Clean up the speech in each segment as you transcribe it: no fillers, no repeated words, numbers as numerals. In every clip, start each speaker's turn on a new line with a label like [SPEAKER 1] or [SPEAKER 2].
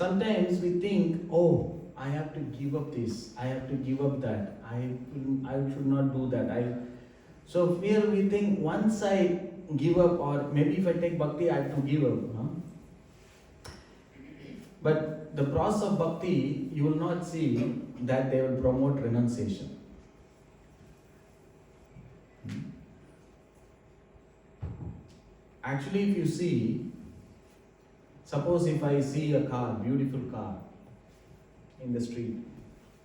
[SPEAKER 1] Sometimes we think, oh, I have to give up this, I have to give up that, I should not do that. So here we think, once I give up, or maybe if I take bhakti, I have to give up. But the process of bhakti, you will not see that they will promote renunciation. Actually, if you see, suppose if I see a car, beautiful car, in the street,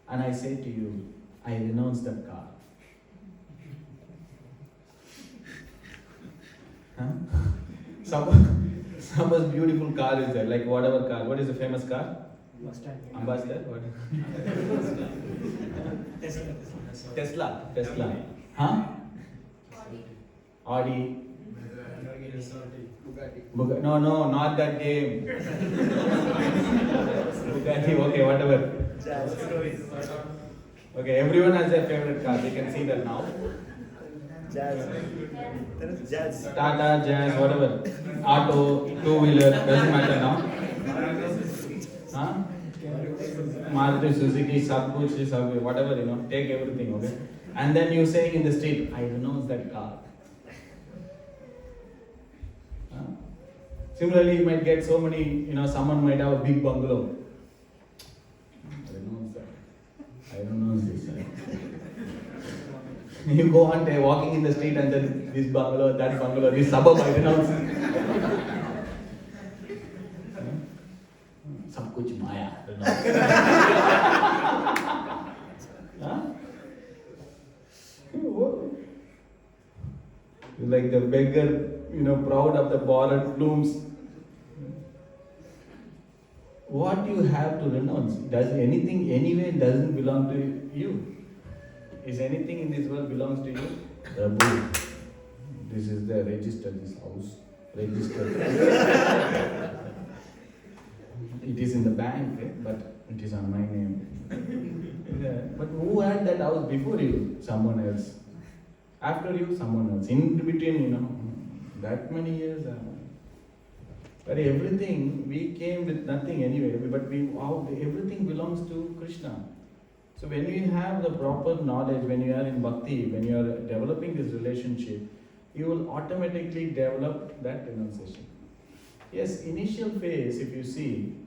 [SPEAKER 1] and I say to you, I renounce that car. Suppose beautiful car is there, like whatever car. What is the famous car? Ambassador? What? Tesla. Huh? Audi. Bugatti. No, not that game. Bugatti, okay, whatever. Okay, everyone has their favorite car. They can see that now.
[SPEAKER 2] Jazz.
[SPEAKER 1] Tata, Jazz, whatever. Auto, two-wheeler, doesn't matter now. Huh? Maruti, Suzuki, Subway, whatever, take everything, okay? And then you say in the street, I renounce that car. Similarly, you might get so many, someone might have a big bungalow. I renounce this. You go on there walking in the street and then this bungalow, that bungalow, this suburb, I renounce. Sab kuch maya. You're like the beggar, proud of the borrowed plumes. What you have to renounce? Does anything anyway doesn't belong to you? Is anything in this world belongs to you? Prabhu, this is the register, this house, registered. It is in the bank, but it is on my name. Yeah. But who had that house before you? Someone else. After you, someone else. In between, that many years. But everything, we came with nothing anyway, but everything belongs to Krishna. So when you have the proper knowledge, when you are in bhakti, when you are developing this relationship, you will automatically develop that renunciation. Yes, initial phase, if you see,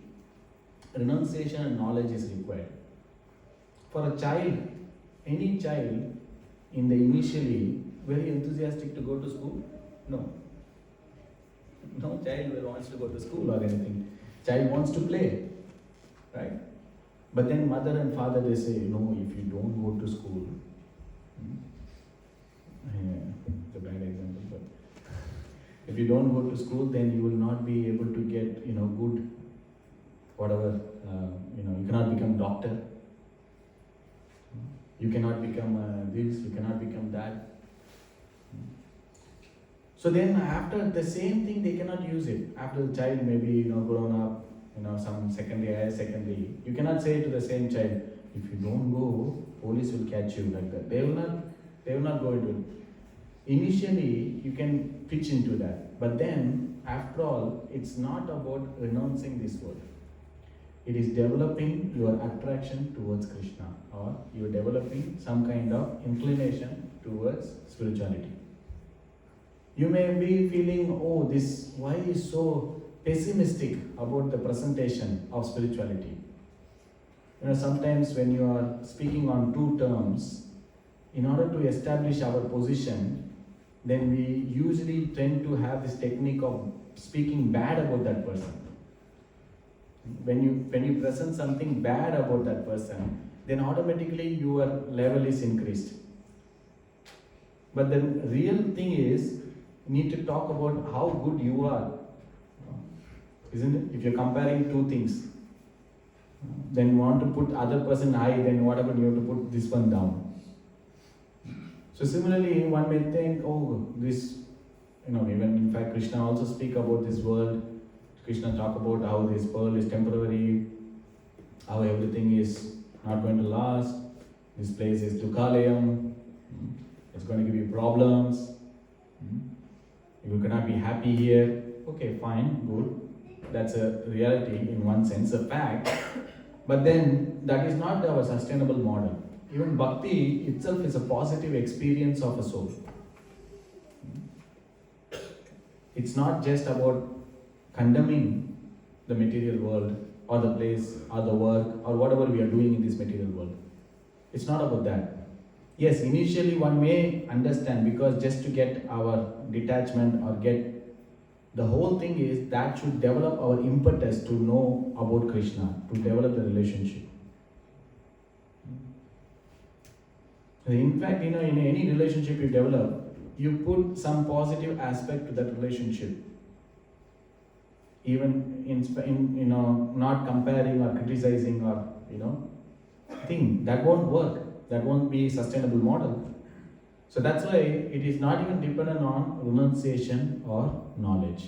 [SPEAKER 1] renunciation and knowledge is required. For a child, any child in the initially very enthusiastic to go to school? No. No child wants to go to school or anything. Child wants to play, right? But then mother and father, they say, no, if you don't go to school, it's a bad example, but if you don't go to school, then you will not be able to get, good, whatever, you cannot become doctor, you cannot become this, you cannot become that. So then after the same thing, they cannot use it. After the child maybe, grown up, some secondary, higher secondary, you cannot say to the same child, if you don't go, police will catch you like that. They will not go into it. Initially, you can pitch into that. But then, after all, it's not about renouncing this world. It is developing your attraction towards Krishna, or you're developing some kind of inclination towards spirituality. You may be feeling, why is so pessimistic about the presentation of spirituality? Sometimes when you are speaking on two terms, in order to establish our position, then we usually tend to have this technique of speaking bad about that person. When you present something bad about that person, then automatically your level is increased. But the real thing is, you need to talk about how good you are. Isn't it? If you're comparing two things, then you want to put other person high, then what about you have to put this one down? So similarly, one may think, this, even in fact Krishna also speak about this world. Krishna talk about how this world is temporary, how everything is not going to last. This place is Dukhalayam. It's going to give you problems. You cannot be happy here. Okay, fine, good. That's a reality in one sense, a fact. But then that is not our sustainable model. Even bhakti itself is a positive experience of a soul. It's not just about condemning the material world or the place or the work or whatever we are doing in this material world. It's not about that. Yes, initially one may understand, because just to get our detachment or get the whole thing is that should develop our impetus to know about Krishna, to develop the relationship. In fact, in any relationship you develop, you put some positive aspect to that relationship. Even in not comparing or criticizing or thing that won't work. That won't be sustainable model. So that's why it is not even dependent on renunciation or knowledge.